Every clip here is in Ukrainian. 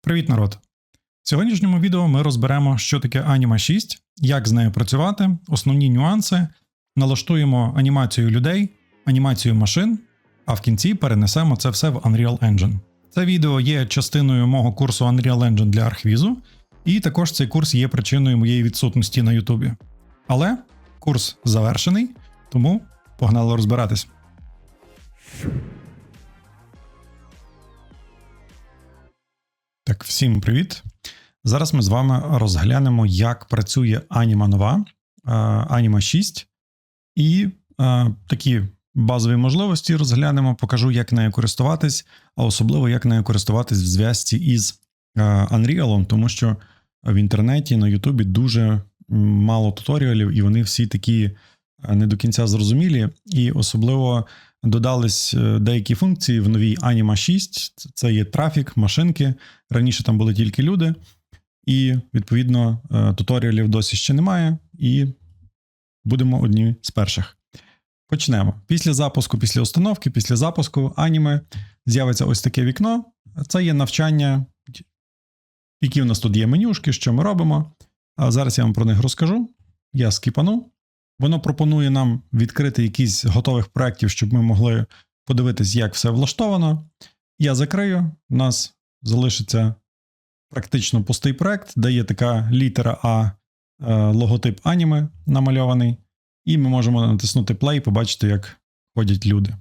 Привіт, народ! В сьогоднішньому відео ми розберемо, що таке Anima 6, як з нею працювати, основні нюанси, налаштуємо анімацію людей, анімацію машин, а в кінці перенесемо це все в Unreal Engine. Це відео є частиною мого курсу Unreal Engine для Архвізу, і також цей курс є причиною моєї відсутності на Ютубі. Але курс завершений, тому погнали розбиратись. Так, всім привіт! Зараз ми з вами розглянемо, як працює Anima нова, Anima 6, і такі базові можливості розглянемо, покажу, як нею користуватись, а особливо, як нею користуватись в зв'язці із Unreal, тому що в інтернеті, на Ютубі дуже мало туторіалів, і вони всі такі не до кінця зрозумілі, і особливо додались деякі функції в новій Anima 6, це є трафік, машинки, раніше там були тільки люди, і, відповідно, туторіалів досі ще немає, і будемо одні з перших. Почнемо. Після запуску, після установки, після запуску Anima з'явиться ось таке вікно, це є навчання, які в нас тут є менюшки, що ми робимо. Зараз я вам про них розкажу, я скіпану. Воно пропонує нам відкрити якісь готових проєктів, щоб ми могли подивитись, як все влаштовано. Я закрию, у нас залишиться практично пустий проєкт, де є така літера А, логотип Anima намальований, і ми можемо натиснути play і побачити, як ходять люди.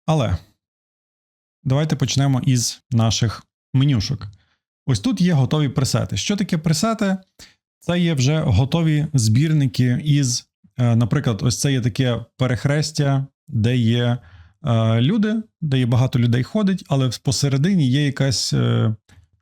Але давайте почнемо із наших менюшок. Ось тут є готові пресети. Що таке пресети? Це є вже готові збірники із, наприклад, ось це є таке перехрестя, де є люди, де є багато людей ходить, але посередині є якась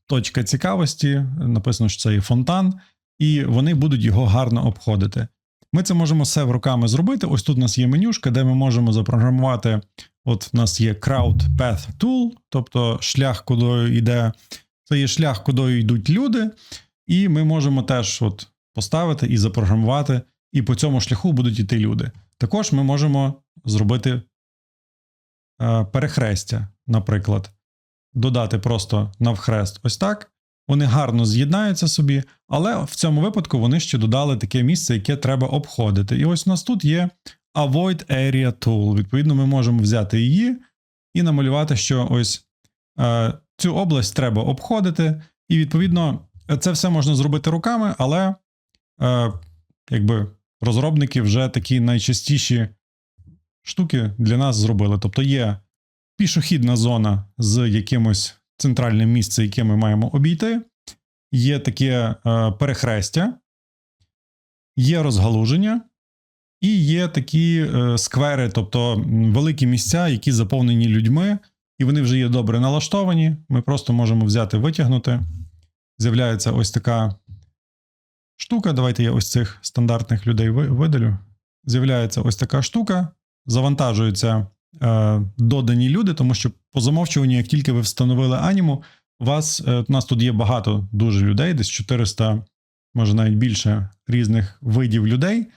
точка цікавості, написано, що це є фонтан, і вони будуть його гарно обходити. Ми це можемо все руками зробити. Ось тут у нас є менюшка, де ми можемо запрограмувати, от у нас є Crowd Path Tool, тобто шлях, куди йде, це є шлях, куди йдуть люди, і ми можемо теж от поставити і запрограмувати, і по цьому шляху будуть йти люди. Також ми можемо зробити перехрестя, наприклад. Додати просто навхрест ось так. Вони гарно з'єднаються собі, але в цьому випадку вони ще додали таке місце, яке треба обходити. І ось у нас тут є Avoid Area Tool. Відповідно, ми можемо взяти її і намалювати, що ось цю область треба обходити. І, відповідно, це все можна зробити руками, але якби розробники вже такі найчастіші штуки для нас зробили. Тобто є пішохідна зона з якимось центральним місцем, яке ми маємо обійти, є таке перехрестя, є розгалуження і є такі сквери, тобто великі місця, які заповнені людьми, і вони вже є добре налаштовані. Ми просто можемо взяти, витягнути. З'являється ось така штука. Давайте я ось цих стандартних людей видалю. З'являється ось така штука, завантажуються додані люди, тому що по замовчуванню, як тільки ви встановили Anima, у нас тут є багато дуже людей, десь 400, може навіть більше різних видів людей,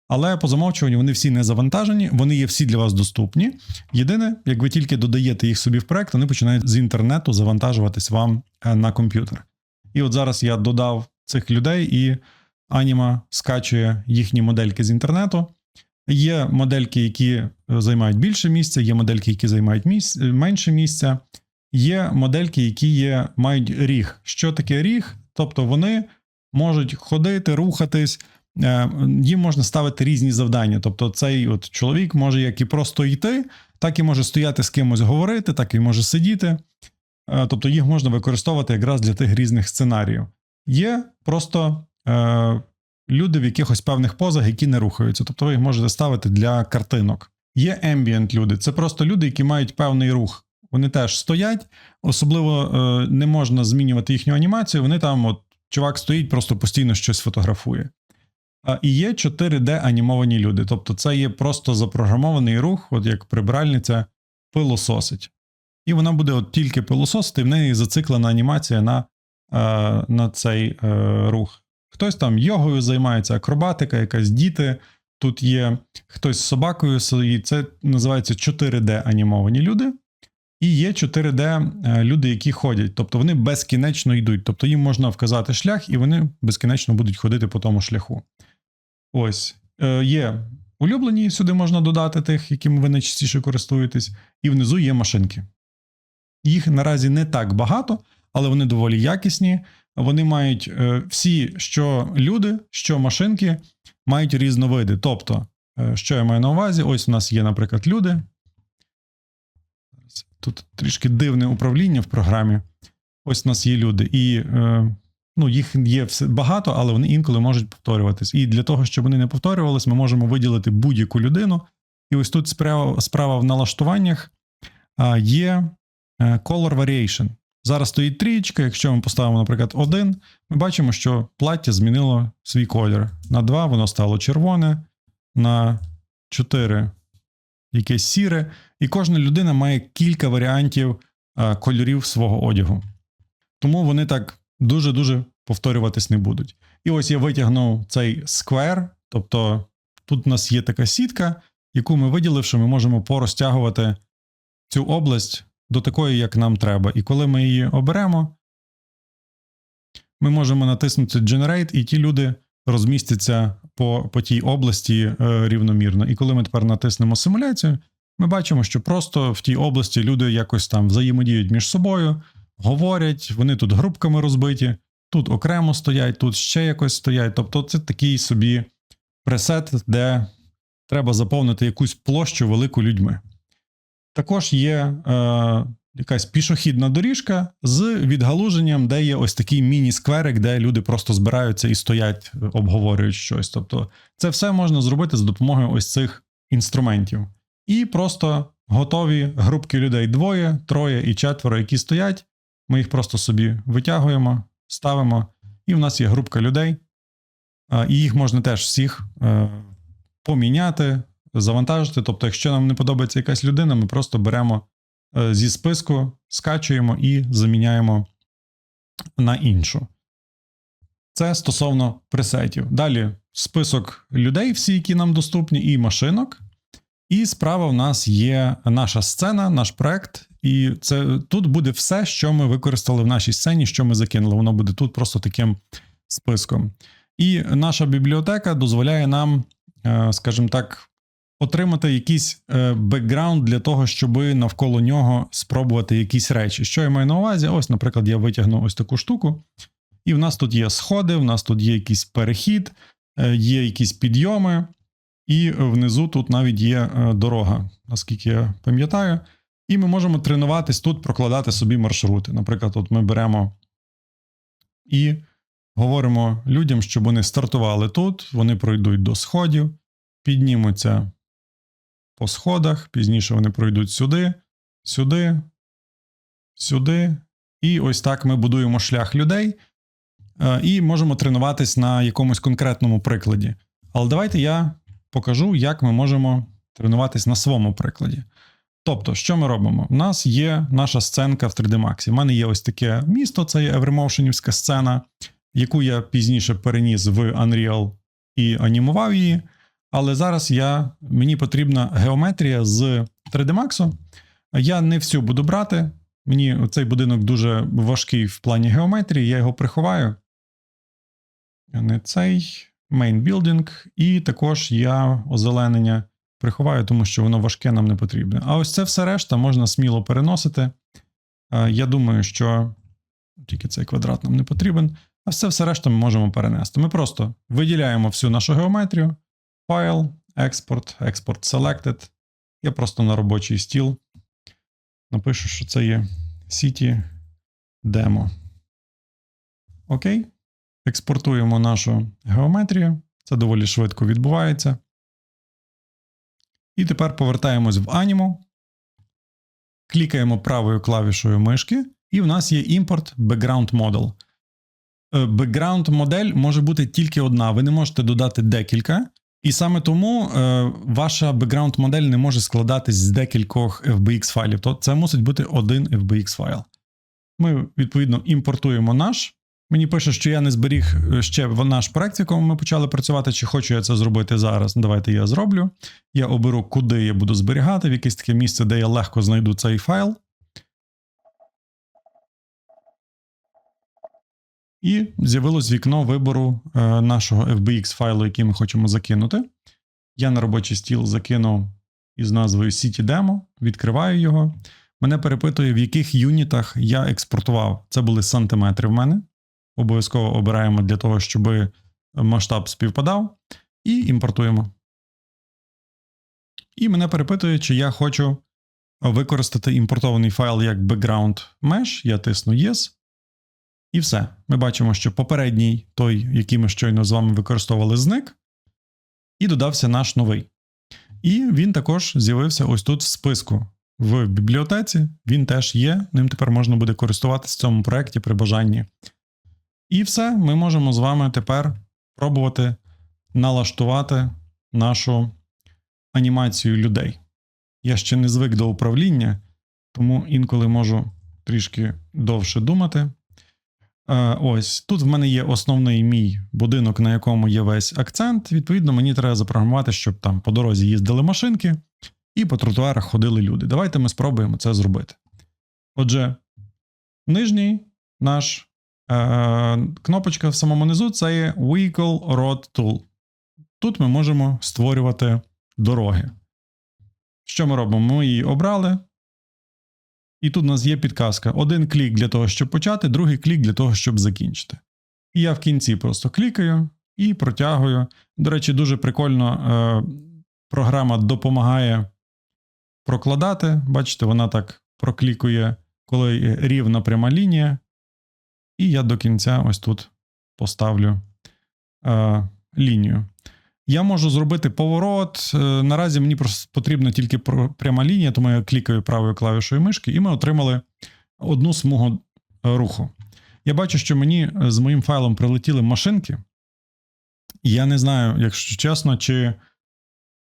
але по замовчуванню вони всі не завантажені, вони є всі для вас доступні. Єдине, як ви тільки додаєте їх собі в проект, вони починають з інтернету завантажуватись вам на комп'ютер. І от зараз я додав цих людей, і Anima скачує їхні модельки з інтернету. Є модельки, які займають більше місця, є модельки, які займають менше місця, є модельки, які мають ріг. Що таке ріг? Тобто вони можуть ходити, рухатись, їм можна ставити різні завдання. Тобто цей от чоловік може як і просто йти, так і може стояти з кимось говорити, так і може сидіти. Тобто їх можна використовувати якраз для тих різних сценаріїв. Є просто люди в якихось певних позах, які не рухаються. Тобто ви їх можете ставити для картинок. Є ambient люди. Це просто люди, які мають певний рух. Вони теж стоять, особливо не можна змінювати їхню анімацію. Вони там, от, чувак стоїть, просто постійно щось фотографує. І є 4D анімовані люди. Тобто це є просто запрограмований рух, от як прибиральниця пилососить. І вона буде от тільки пилососити, і в неї зациклена анімація на цей рух. Хтось там йогою займається, акробатика, якась діти. Тут є хтось з собакою, це називається 4D анімовані люди. І є 4D люди, які ходять, тобто вони безкінечно йдуть. Тобто їм можна вказати шлях, і вони безкінечно будуть ходити по тому шляху. Ось. Є улюблені, сюди можна додати тих, якими ви найчастіше користуєтесь, і внизу є машинки. Їх наразі не так багато, але вони доволі якісні. Вони мають всі, що люди, що машинки, мають різновиди. Тобто, що я маю на увазі? Ось у нас є, наприклад, люди. Тут трішки дивне управління в програмі. Ось у нас є люди. І їх є багато, але вони інколи можуть повторюватись. І для того, щоб вони не повторювались, ми можемо виділити будь-яку людину. І ось тут справа в налаштуваннях є Color Variation. Зараз стоїть трієчка, якщо ми поставимо, наприклад, 1, ми бачимо, що плаття змінило свій колір. На 2 воно стало червоне, на 4 якесь сіре. І кожна людина має кілька варіантів кольорів свого одягу. Тому вони так дуже-дуже повторюватись не будуть. І ось я витягнув цей square, тобто тут у нас є така сітка, яку ми виділивши, ми можемо порозтягувати цю область до такої, як нам треба. І коли ми її оберемо, ми можемо натиснути Generate, і ті люди розмістяться по тій області рівномірно. І коли ми тепер натиснемо симуляцію, ми бачимо, що просто в тій області люди якось там взаємодіють між собою, говорять, вони тут групками розбиті, тут окремо стоять, тут ще якось стоять. Тобто це такий собі пресет, де треба заповнити якусь площу велику людьми. Також є якась пішохідна доріжка з відгалуженням, де є ось такий міні-скверик, де люди просто збираються і стоять, обговорюють щось. Тобто це все можна зробити за допомогою ось цих інструментів. І просто готові групки людей 2, 3 і 4, які стоять. Ми їх просто собі витягуємо, ставимо, і в нас є групка людей. І їх можна теж всіх поміняти, завантажити. Тобто, якщо нам не подобається якась людина, ми просто беремо зі списку, скачуємо і заміняємо на іншу. Це стосовно пресетів. Далі список людей, всі, які нам доступні, і машинок. І справа в нас є наша сцена, наш проект. І тут буде все, що ми використали в нашій сцені, що ми закинули. Воно буде тут просто таким списком. І наша бібліотека дозволяє нам, скажімо так, отримати якийсь бекграунд для того, щоб навколо нього спробувати якісь речі. Що я маю на увазі? Ось, наприклад, я витягну ось таку штуку. І в нас тут є сходи, в нас тут є якийсь перехід, є якісь підйоми. І внизу тут навіть є дорога, наскільки я пам'ятаю. І ми можемо тренуватись тут, прокладати собі маршрути. Наприклад, от ми беремо і говоримо людям, щоб вони стартували тут, вони пройдуть до сходів, піднімуться по сходах, пізніше вони пройдуть сюди, сюди, сюди. І ось так ми будуємо шлях людей і можемо тренуватись на якомусь конкретному прикладі. Але давайте я покажу, як ми можемо тренуватись на своєму прикладі. Тобто, що ми робимо? У нас є наша сценка в 3D Max. У мене є ось таке місто, це є Evermotionівська сцена, яку я пізніше переніс в Unreal і анімував її. Але зараз мені потрібна геометрія з 3D Max. Я не всю буду брати. Мені цей будинок дуже важкий в плані геометрії, я його приховаю. Не цей. Main Building. І також я озеленення приховаю, тому що воно важке, нам не потрібне. А ось це все решта можна сміло переносити. Я думаю, що тільки цей квадрат нам не потрібен. А все решта ми можемо перенести. Ми просто виділяємо всю нашу геометрію. Файл, Export, Export Selected. Я просто на робочий стіл напишу, що це є City Demo. Окей. Експортуємо нашу геометрію. Це доволі швидко відбувається. І тепер повертаємось в Animo. Клікаємо правою клавішою мишки. І в нас є Import Background Model. Background модель може бути тільки одна. Ви не можете додати декілька. І саме тому ваша background модель не може складатись з декількох FBX файлів. То це мусить бути один FBX файл. Ми, відповідно, імпортуємо наш. Мені пише, що я не зберіг ще наш проект, в якому ми почали працювати, чи хочу я це зробити зараз. Давайте я зроблю. Я оберу, куди я буду зберігати, в якесь таке місце, де я легко знайду цей файл. І з'явилось вікно вибору нашого FBX файлу, який ми хочемо закинути. Я на робочий стіл закинув із назвою CityDemo, відкриваю його. Мене перепитує, в яких юнітах я експортував. Це були сантиметри в мене. Обов'язково обираємо для того, щоб масштаб співпадав. І імпортуємо. І мене перепитує, чи я хочу використати імпортований файл як background mesh. Я тисну Yes. І все. Ми бачимо, що попередній, той, який ми щойно з вами використовували, зник. І додався наш новий. І він також з'явився ось тут в списку. В бібліотеці він теж є, ним тепер можна буде користуватися в цьому проєкті при бажанні. І все, ми можемо з вами тепер пробувати налаштувати нашу анімацію людей. Я ще не звик до управління, тому інколи можу трішки довше думати. Ось, тут в мене є основний мій будинок, на якому є весь акцент. Відповідно, мені треба запрограмувати, щоб там по дорозі їздили машинки і по тротуарах ходили люди. Давайте ми спробуємо це зробити. Отже, нижній наш кнопочка в самому низу – це є Vehicle Road Tool. Тут ми можемо створювати дороги. Що ми робимо? Ми її обрали. І тут у нас є підказка. Один клік для того, щоб почати, другий клік для того, щоб закінчити. І я в кінці просто клікаю і протягую. До речі, дуже прикольно програма допомагає прокладати. Бачите, вона так проклікує, коли рівна пряма лінія. І я до кінця ось тут поставлю лінію. Я можу зробити поворот. Наразі мені просто потрібна тільки пряма лінія, тому я клікаю правою клавішою мишки, і ми отримали одну смугу руху. Я бачу, що мені з моїм файлом прилетіли машинки. І я не знаю, якщо чесно, чи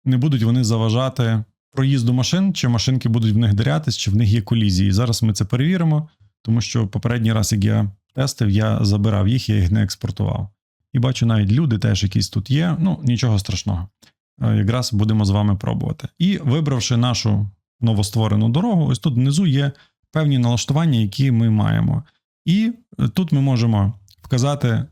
не будуть вони заважати проїзду машин, чи машинки будуть в них дирятись, чи в них є колізії. Зараз ми це перевіримо, тому що попередній раз, як я тестив, я забирав їх, я їх не експортував. І бачу, навіть люди теж якісь тут є. Ну, нічого страшного. Якраз будемо з вами пробувати. І вибравши нашу новостворену дорогу, ось тут внизу є певні налаштування, які ми маємо. І тут ми можемо вказати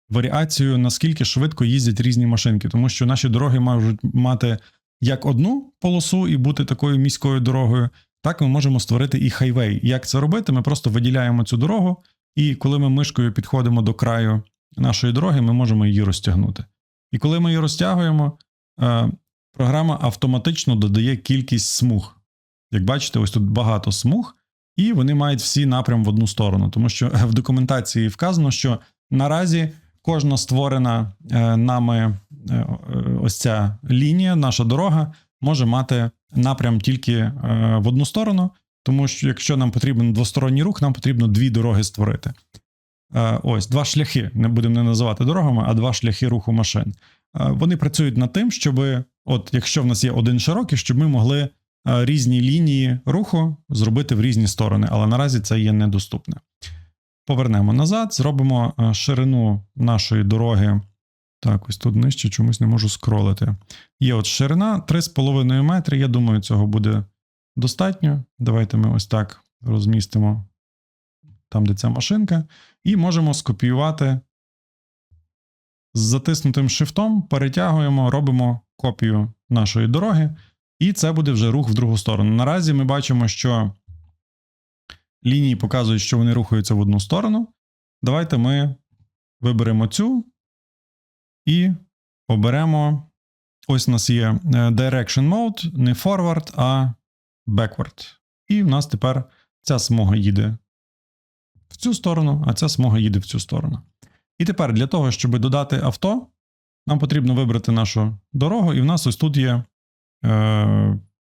варіацію, наскільки швидко їздять різні машинки. Тому що наші дороги можуть мати як одну полосу і бути такою міською дорогою, так ми можемо створити і хайвей. Як це робити? Ми просто виділяємо цю дорогу, і коли ми мишкою підходимо до краю нашої дороги, ми можемо її розтягнути. І коли ми її розтягуємо, програма автоматично додає кількість смуг. Як бачите, ось тут багато смуг, і вони мають всі напрям в одну сторону. Тому що в документації вказано, що наразі кожна створена нами ось ця лінія, наша дорога, може мати напрям тільки в одну сторону, тому що якщо нам потрібен двосторонній рух, нам потрібно дві дороги створити. Ось, два шляхи, не будемо не називати дорогами, а два шляхи руху машин. Вони працюють над тим, щоб, от якщо в нас є один широкий, щоб ми могли різні лінії руху зробити в різні сторони, але наразі це є недоступне. Повернемо назад, зробимо ширину нашої дороги. Так, ось тут нижче чомусь не можу скролити. Є от ширина 3,5 метри, я думаю, цього буде достатньо. Давайте ми ось так розмістимо там, де ця машинка. І можемо скопіювати з затиснутим шифтом, перетягуємо, робимо копію нашої дороги. І це буде вже рух в другу сторону. Наразі ми бачимо, що лінії показують, що вони рухаються в одну сторону. Давайте ми виберемо цю і оберемо, ось у нас є Direction Mode, не Forward, а Backward. І в нас тепер ця смуга їде в цю сторону, а ця смуга їде в цю сторону. І тепер для того, щоб додати авто, нам потрібно вибрати нашу дорогу, і в нас ось тут є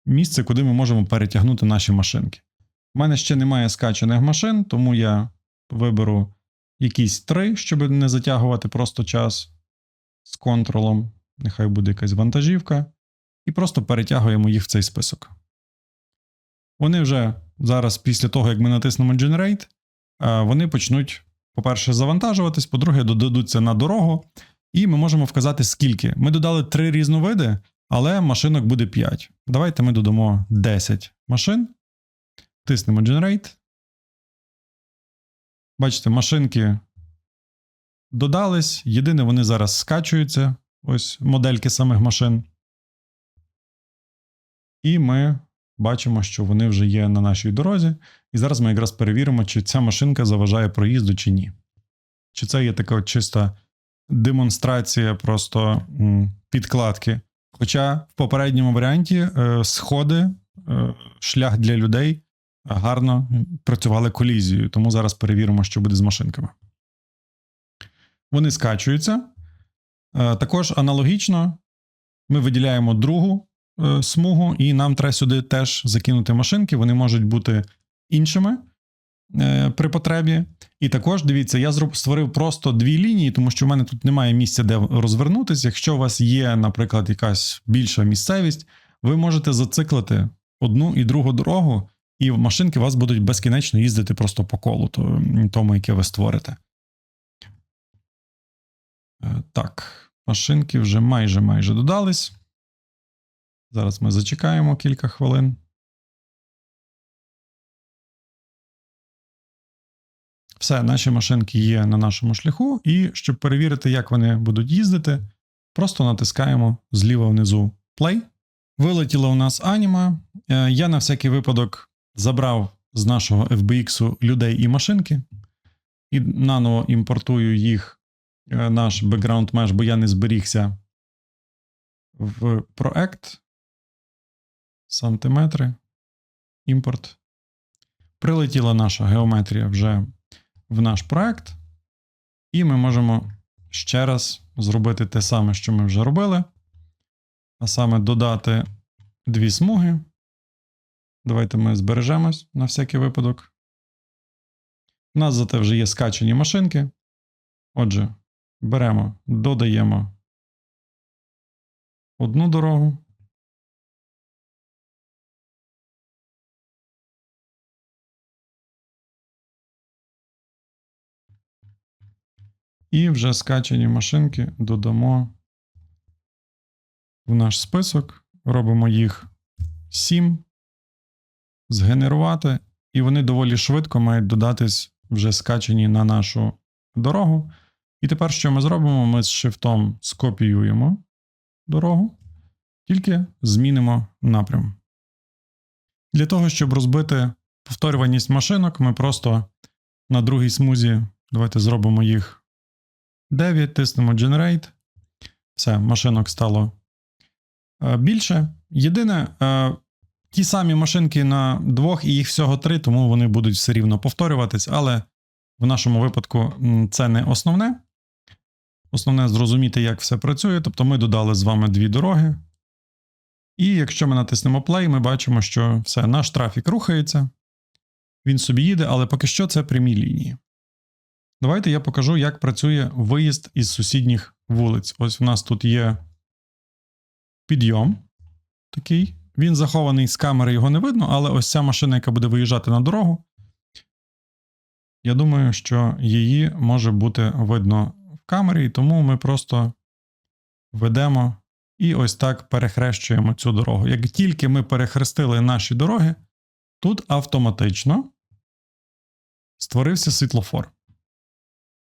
місце, куди ми можемо перетягнути наші машинки. У мене ще немає скачаних машин, тому я виберу якісь 3, щоб не затягувати просто час з контролом. Нехай буде якась вантажівка. І просто перетягуємо їх в цей список. Вони вже зараз, після того, як ми натиснемо Generate, вони почнуть, по-перше, завантажуватись, по-друге, додадуться на дорогу. І ми можемо вказати, скільки. Ми додали 3 різновиди, але машинок буде 5. Давайте ми додамо 10 машин. Тиснемо Generate. Бачите, машинки додались. Єдине, вони зараз скачуються. Ось модельки самих машин. І ми бачимо, що вони вже є на нашій дорозі. І зараз ми якраз перевіримо, чи ця машинка заважає проїзду, чи ні. Чи це є така чиста демонстрація просто підкладки. Хоча в попередньому варіанті сходи, шлях для людей гарно працювали колізією. Тому зараз перевіримо, що буде з машинками. Вони скачуються. Також аналогічно ми виділяємо другу смугу, і нам треба сюди теж закинути машинки. Вони можуть бути іншими при потребі. І також, дивіться, я створив просто дві лінії, тому що в мене тут немає місця, де розвернутися. Якщо у вас є, наприклад, якась більша місцевість, ви можете зациклити одну і другу дорогу, і машинки у вас будуть безкінечно їздити просто по колу тому, яке ви створите. Так, машинки вже майже додались. Зараз ми зачекаємо кілька хвилин. Все, наші машинки є на нашому шляху, і щоб перевірити, як вони будуть їздити, просто натискаємо зліва внизу Play. Вилетіла у нас аніма. Я на всякий випадок забрав з нашого FBX людей і машинки, і наново імпортую їх, наш background mesh, бо я не зберігся в проект. Сантиметри. Імпорт. Прилетіла наша геометрія вже в наш проект. І ми можемо ще раз зробити те саме, що ми вже робили. А саме додати дві смуги. Давайте ми збережемось на всякий випадок. У нас зате вже є скачані машинки. Отже, беремо, додаємо одну дорогу. І вже скачані машинки додамо в наш список. Робимо їх 7. Згенерувати. І вони доволі швидко мають додатись вже скачані на нашу дорогу. І тепер що ми зробимо? Ми з шифтом скопіюємо дорогу, тільки змінимо напрям. Для того, щоб розбити повторюваність машинок, ми просто на другій смузі, давайте зробимо їх 9, тиснемо Generate. Все, машинок стало більше. Єдине, ті самі машинки на двох, і їх всього 3, тому вони будуть все рівно повторюватись, але в нашому випадку це не основне. Основне зрозуміти, як все працює. Тобто ми додали з вами 2 дороги. І якщо ми натиснемо Play, ми бачимо, що все, наш трафік рухається. Він собі їде, але поки що це прямі лінії. Давайте я покажу, як працює виїзд із сусідніх вулиць. Ось у нас тут є підйом такий. Він захований з камери, його не видно, але ось ця машина, яка буде виїжджати на дорогу, я думаю, що її може бути видно в камері, і тому ми просто ведемо і ось так перехрещуємо цю дорогу. Як тільки ми перехрестили наші дороги, тут автоматично створився світлофор.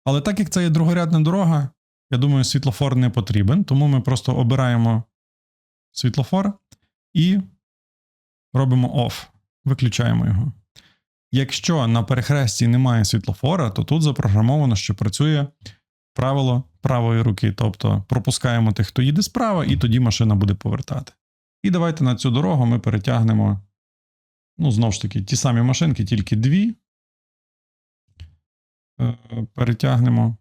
Але так як це є другорядна дорога, я думаю, світлофор не потрібен, тому ми просто обираємо світлофор і робимо off, виключаємо його. Якщо на перехресті немає світлофора, то тут запрограмовано, що працює правило правої руки, тобто пропускаємо тих, хто їде справа, і тоді машина буде повертати. І давайте на цю дорогу ми перетягнемо, знову ж таки, ті самі машинки, тільки 2. Перетягнемо,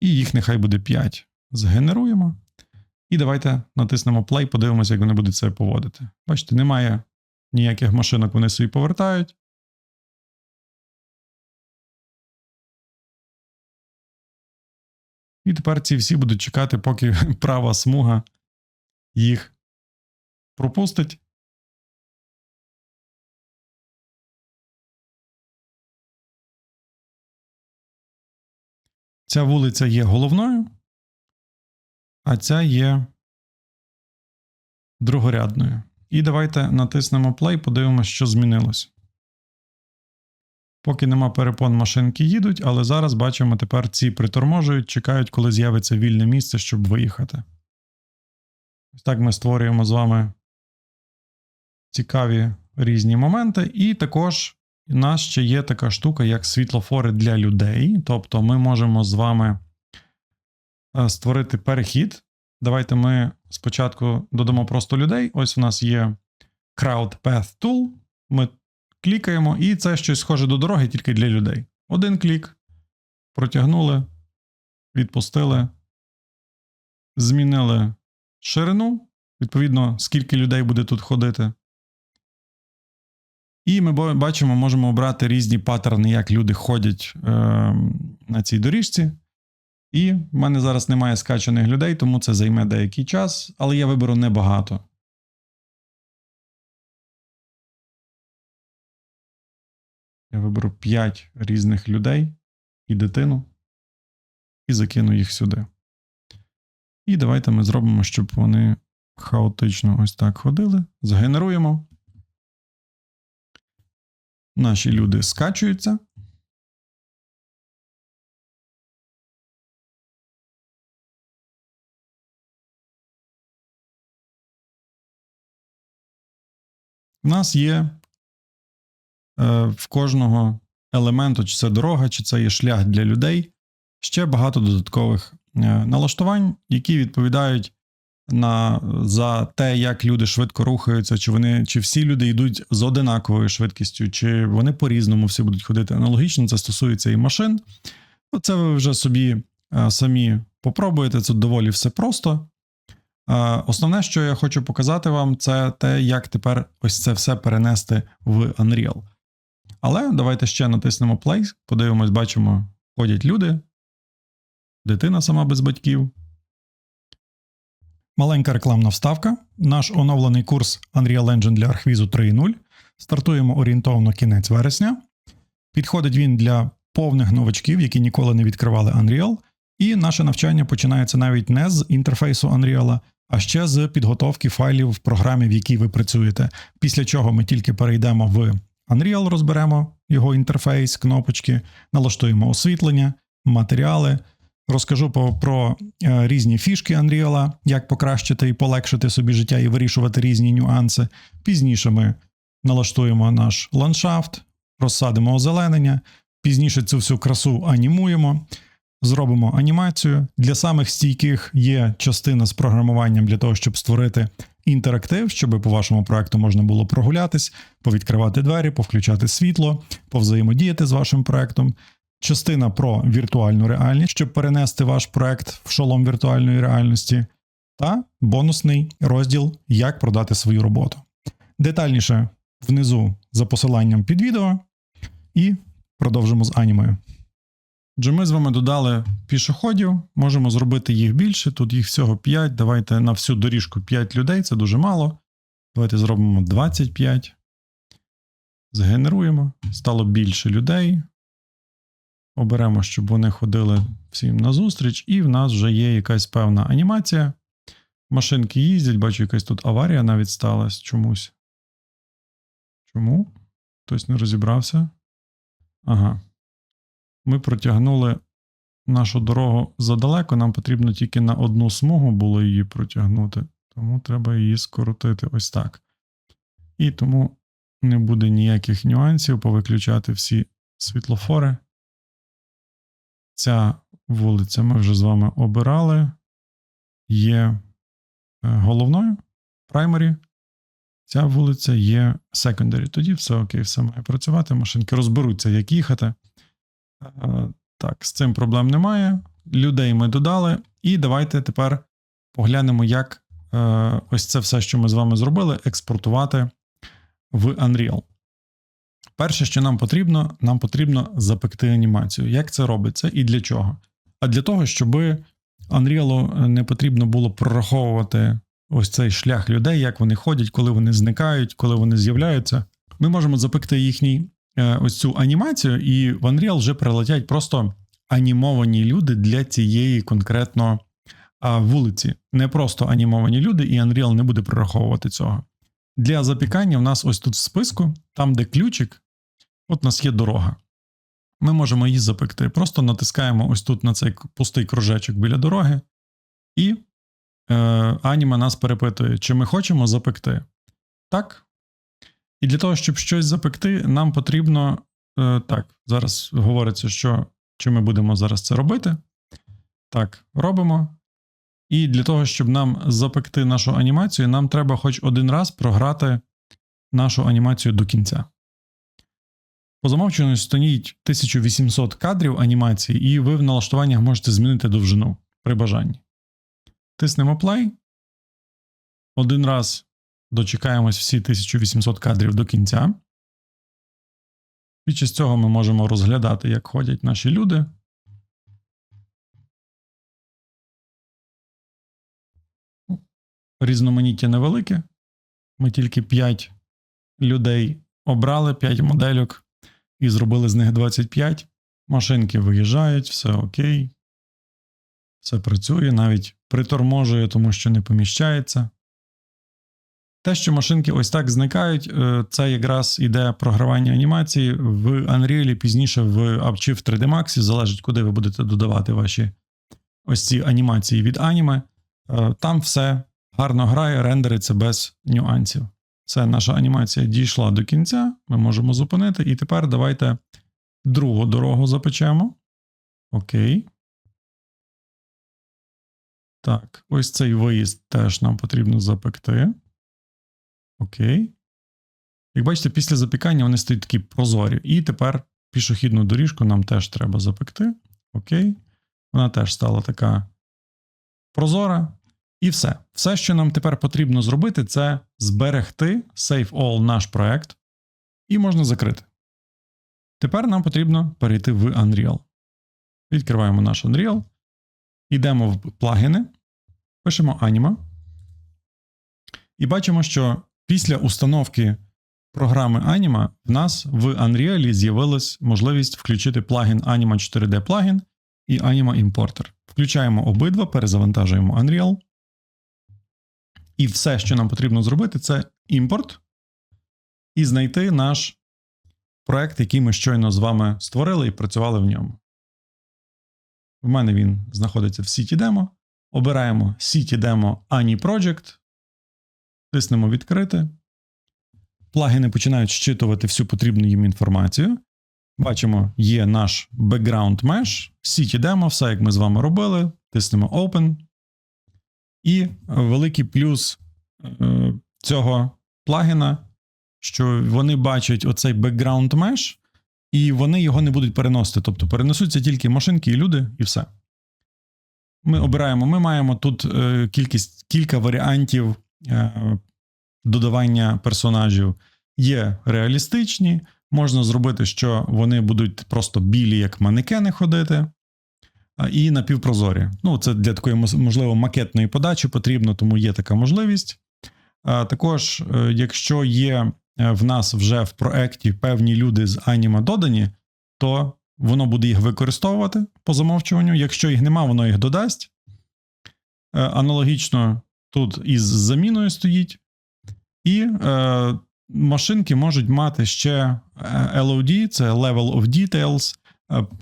і їх нехай буде 5. Згенеруємо. І давайте натиснемо Play, подивимося, як вони будуть себе поводити. Бачите, немає ніяких машинок, вони собі повертають. І тепер ці всі будуть чекати, поки права смуга їх пропустить. Ця вулиця є головною, а ця є другорядною. І давайте натиснемо Play, подивимося, що змінилося. Поки нема перепон, машинки їдуть, але зараз бачимо, тепер ці приторможують, чекають, коли з'явиться вільне місце, щоб виїхати. Ось так ми створюємо з вами цікаві різні моменти. І також у нас ще є така штука, як світлофори для людей. Тобто ми можемо з вами створити перехід. Давайте ми спочатку додамо просто людей. Ось у нас є Crowd Path Tool. Ми клікаємо, і це щось схоже до дороги, тільки для людей. Один клік, протягнули, відпустили, змінили ширину, відповідно, скільки людей буде тут ходити. І ми бачимо, можемо обрати різні паттерни, як люди ходять на цій доріжці. І в мене зараз немає скачаних людей, тому це займе деякий час, але я виберу небагато. Я виберу 5 різних людей і дитину, і закину їх сюди. І давайте ми зробимо, щоб вони хаотично ось так ходили. Згенеруємо. Наші люди скачуються. У нас є в кожного елементу, чи це дорога, чи це є шлях для людей, ще багато додаткових налаштувань, які відповідають за те, як люди швидко рухаються, чи всі люди йдуть з одинаковою швидкістю, чи вони по-різному всі будуть ходити. Аналогічно це стосується і машин. Це ви вже собі самі попробуєте, це доволі все просто. Основне, що я хочу показати вам, це те, як тепер ось це все перенести в Unreal. Але давайте ще натиснемо Play, подивимось, бачимо, ходять люди, дитина сама без батьків. Маленька рекламна вставка. Наш оновлений курс Unreal Engine для Archviz 3.0. Стартуємо орієнтовно кінець вересня. Підходить він для повних новачків, які ніколи не відкривали Unreal. І наше навчання починається навіть не з інтерфейсу Unreal, а ще з підготовки файлів в програмі, в якій ви працюєте. Після чого ми тільки перейдемо в Unreal, розберемо його інтерфейс, кнопочки, налаштуємо освітлення, матеріали. Розкажу про різні фішки Unreal, як покращити і полегшити собі життя і вирішувати різні нюанси. Пізніше ми налаштуємо наш ландшафт, розсадимо озеленення, пізніше цю всю красу анімуємо, зробимо анімацію. Для самих стійких є частина з програмуванням для того, щоб створити інтерактив, щоб по вашому проекту можна було прогулятись, повідкривати двері, повключати світло, повзаємодіяти з вашим проектом. Частина про віртуальну реальність, щоб перенести ваш проект в шолом віртуальної реальності. Та бонусний розділ «Як продати свою роботу». Детальніше внизу за посиланням під відео. І продовжимо з анімою. Отже, ми з вами додали пішоходів, можемо зробити їх більше, тут їх всього 5, давайте на всю доріжку 5 людей, це дуже мало. Давайте зробимо 25. Згенеруємо, стало більше людей. Оберемо, щоб вони ходили всім назустріч, і в нас вже є якась певна анімація. Машинки їздять, бачу, якась тут аварія навіть сталася чомусь. Чому? Хтось не розібрався. Ага. Ми протягнули нашу дорогу задалеко, нам потрібно тільки на одну смугу було її протягнути, тому треба її скоротити ось так. І тому не буде ніяких нюансів, повиключати всі світлофори. Ця вулиця ми вже з вами обирали, є головною, primary, ця вулиця є secondary. Тоді все окей, все має працювати, машинки розберуться, як їхати. Так, з цим проблем немає. Людей ми додали. І давайте тепер поглянемо, як ось це все, що ми з вами зробили, експортувати в Unreal. Перше, що нам потрібно запекти анімацію. Як це робиться і для чого? А для того, щоб Unreal не потрібно було прораховувати ось цей шлях людей, як вони ходять, коли вони зникають, коли вони з'являються. Ми можемо запекти їхній ось цю анімацію, і в Unreal вже прилетять просто анімовані люди для цієї конкретно вулиці. Не просто анімовані люди, і Unreal не буде прораховувати цього. Для запікання в нас ось тут в списку, там де ключик, от у нас є дорога. ми можемо її запекти. Просто натискаємо ось тут на цей пустий кружечок біля дороги, і аніме нас перепитує, чи ми хочемо запекти. Так. І для того, щоб щось запекти, нам потрібно, так, зараз говориться, що чи ми будемо зараз це робити. Так, робимо. І для того, щоб нам запекти нашу анімацію, нам треба хоч один раз програти нашу анімацію до кінця. По замовчуванню стоїть 1800 кадрів анімації, і ви в налаштуваннях можете змінити довжину при бажанні. Тиснемо play. Один раз дочекаємось всі 1800 кадрів до кінця. Під час цього ми можемо розглядати, як ходять наші люди. Різноманіття невелике. Ми тільки 5 людей обрали, 5 модельок і зробили з них 25. Машинки виїжджають, все окей. Все працює, навіть приторможує, тому що не поміщається. Те, що машинки ось так зникають, це якраз іде програвання анімації в Unreal, пізніше в Upshift 3D Max, залежить, куди ви будете додавати ваші ось ці анімації від аніме. Там все гарно грає, рендериться без нюансів. Це наша анімація дійшла до кінця, ми можемо зупинити. І тепер давайте другу дорогу запечемо. Окей. Так, ось цей виїзд теж нам потрібно запекти. Окей. Як бачите, після запікання вони стають такі прозорі. І тепер пішохідну доріжку нам теж треба запекти. Окей. Вона теж стала така прозора. І все. Все, що нам тепер потрібно зробити, це зберегти Save All наш проект. І можна закрити. Тепер нам потрібно перейти в Unreal. Відкриваємо наш Unreal. Йдемо в плагіни. Пишемо Anima. І бачимо, що після установки програми Anima в нас в Unreal з'явилась можливість включити плагін Anima 4D плагін і Anima Importer. Включаємо обидва, перезавантажуємо Unreal. І все, що нам потрібно зробити, це імпорт і знайти наш проект, який ми щойно з вами створили і працювали в ньому. В мене він знаходиться в CityDemo. Обираємо CityDemo Ani Project. Тиснемо відкрити. Плагіни починають щитувати всю потрібну їм інформацію. Бачимо, є наш background mesh, CityDemo, все як ми з вами робили. Тиснемо Open. І великий плюс цього плагіна, що вони бачать оцей background mesh, і вони його не будуть переносити. Тобто перенесуться тільки машинки і люди, і все. Ми обираємо, ми маємо тут кілька варіантів додавання персонажів. Є реалістичні, можна зробити, що вони будуть просто білі, як манекени ходити, і напівпрозорі. Ну, це для такої, можливо, макетної подачі потрібно, тому є така можливість. Також, якщо є в нас вже в проєкті певні люди з Anima додані, то воно буде їх використовувати по замовчуванню. Якщо їх нема, воно їх додасть. Аналогічно тут із заміною стоїть. І машинки можуть мати ще LOD, це Level of Details.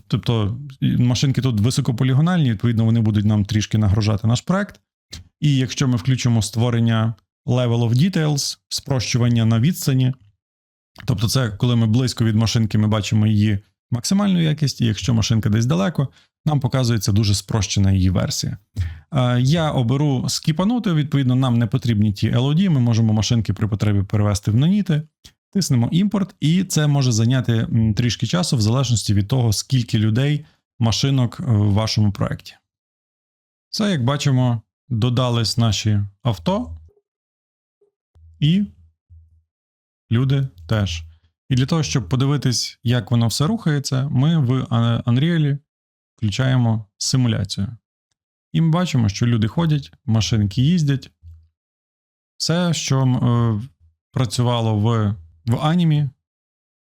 Тобто машинки тут високополігональні, відповідно, вони будуть нам трішки нагружати наш проект. І якщо ми включимо створення Level of Details, спрощування на відстані, тобто це коли ми близько від машинки, ми бачимо її максимальну якість, і якщо машинка десь далеко, нам показується дуже спрощена її версія. Я оберу скіпанути, відповідно, нам не потрібні ті LOD, ми можемо машинки при потребі перевести в наніти, тиснемо імпорт, і це може зайняти трішки часу в залежності від того, скільки людей, машинок в вашому проєкті. Це, як бачимо, додались наші авто і люди теж. І для того, щоб подивитись, як воно все рухається, ми в Unreal включаємо симуляцію. І ми бачимо, що люди ходять, машинки їздять. Все, що працювало в анімі,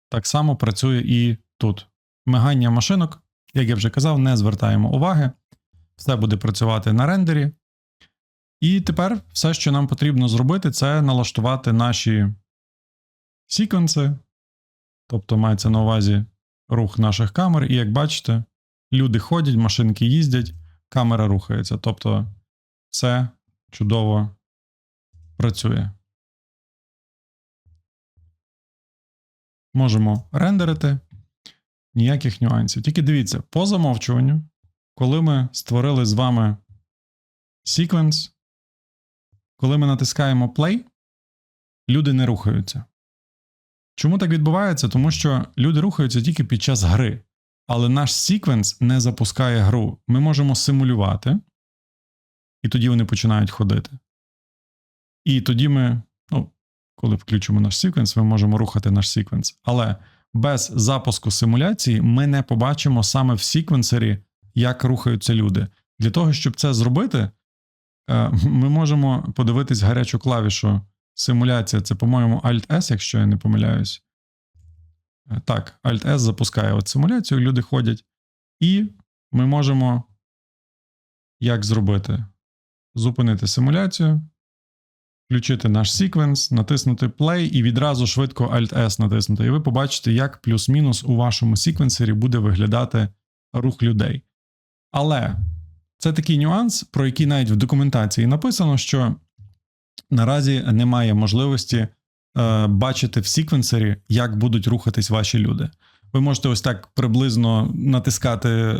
так само працює і тут. Мигання машинок, як я вже казав, не звертаємо уваги. Все буде працювати на рендері. І тепер все, що нам потрібно зробити, це налаштувати наші секвенси. Тобто мається на увазі рух наших камер, і як бачите, люди ходять, машинки їздять, камера рухається. Тобто все чудово працює. Можемо рендерити, ніяких нюансів. Тільки дивіться, по замовчуванню, коли ми створили з вами sequence, коли ми натискаємо play, люди не рухаються. Чому так відбувається? Тому що люди рухаються тільки під час гри. Але наш sequence не запускає гру. Ми можемо симулювати, і тоді вони починають ходити. І тоді ми, коли включимо наш sequence, ми можемо рухати наш sequence. Але без запуску симуляції ми не побачимо саме в секвенсері, як рухаються люди. Для того, щоб це зробити, ми можемо подивитись гарячу клавішу симуляція. Це, по-моєму, Alt-S, якщо я не помиляюсь. Так, Alt-S запускає от симуляцію, люди ходять. І ми можемо як зробити? Зупинити симуляцію, включити наш sequence, натиснути play і відразу швидко Alt-S натиснути. І ви побачите, як плюс-мінус у вашому секвенсері буде виглядати рух людей. Але це такий нюанс, про який навіть в документації написано, що наразі немає можливості бачити в секвенсері, як будуть рухатись ваші люди. Ви можете ось так приблизно натискати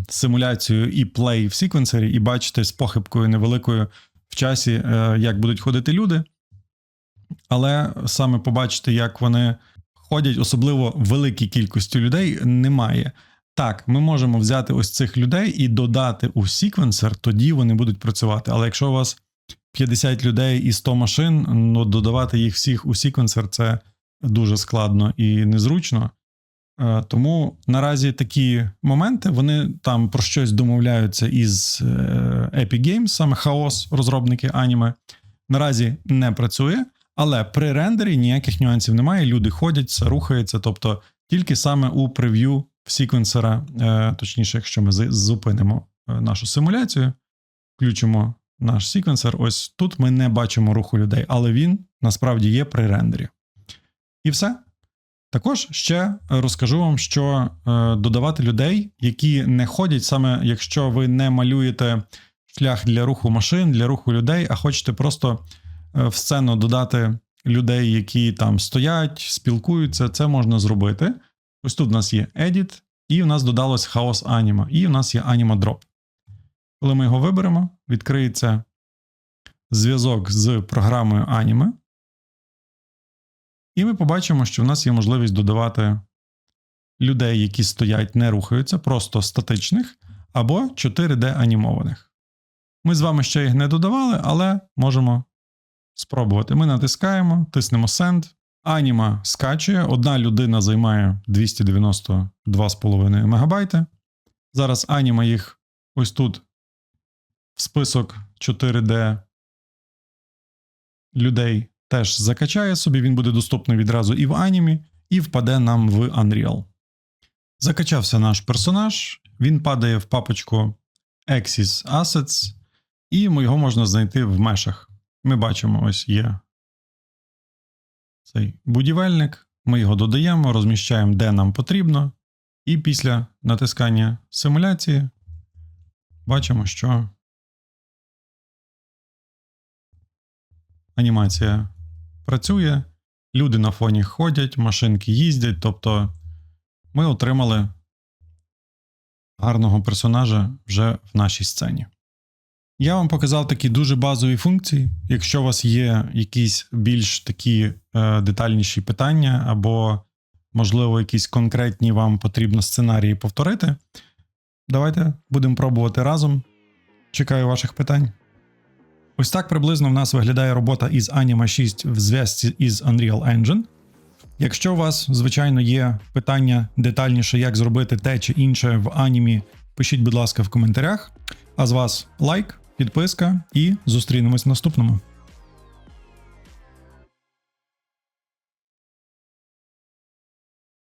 симуляцію і play в секвенсері і бачити з похибкою невеликою в часі, як будуть ходити люди. Але саме побачити, як вони ходять, особливо великій кількості людей, немає. Так, ми можемо взяти ось цих людей і додати у секвенсер, тоді вони будуть працювати. Але якщо у вас 50 людей і 100 машин, додавати їх всіх у секвенсер – це дуже складно і незручно. Тому наразі такі моменти, вони там про щось домовляються із Epic Games, саме Chaos, розробники аніме. Наразі не працює, але при рендері ніяких нюансів немає, люди ходять, все рухається, тобто тільки саме у прев'ю секвенсера, точніше, якщо ми зупинимо нашу симуляцію, включимо наш секвенсер, ось тут ми не бачимо руху людей, але він насправді є при рендері. І все. Також ще розкажу вам, що додавати людей, які не ходять, саме якщо ви не малюєте шлях для руху машин, для руху людей, а хочете просто в сцену додати людей, які там стоять, спілкуються, це можна зробити. Ось тут у нас є Edit, і у нас додалось Chaos Anima, і у нас є Anima Drop. Коли ми його виберемо, відкриється зв'язок з програмою Anima, і ми побачимо, що в нас є можливість додавати людей, які стоять, не рухаються, просто статичних, або 4D-анімованих. Ми з вами ще їх не додавали, але можемо спробувати. Ми натискаємо, тиснемо Send. Аніма скачує, одна людина займає 292,5 МБ. Зараз Аніма їх ось тут в список 4D людей теж закачає собі, він буде доступний відразу і в анімі, і впаде нам в Unreal. Закачався наш персонаж, він падає в папочку Axis Assets, і його можна знайти в мешах. Ми бачимо, ось є цей будівельник, ми його додаємо, розміщаємо, де нам потрібно, і після натискання симуляції бачимо, що анімація працює, люди на фоні ходять, машинки їздять, тобто ми отримали гарного персонажа вже в нашій сцені. Я вам показав такі дуже базові функції. Якщо у вас є якісь більш такі детальніші питання, або, можливо, якісь конкретні вам потрібно сценарії повторити, давайте будемо пробувати разом. Чекаю ваших питань. Ось так приблизно в нас виглядає робота із Anima 6 в зв'язці із Unreal Engine. Якщо у вас, звичайно, є питання детальніше, як зробити те чи інше в анімі, пишіть, будь ласка, в коментарях. А з вас лайк, підписка і зустрінемось в наступному.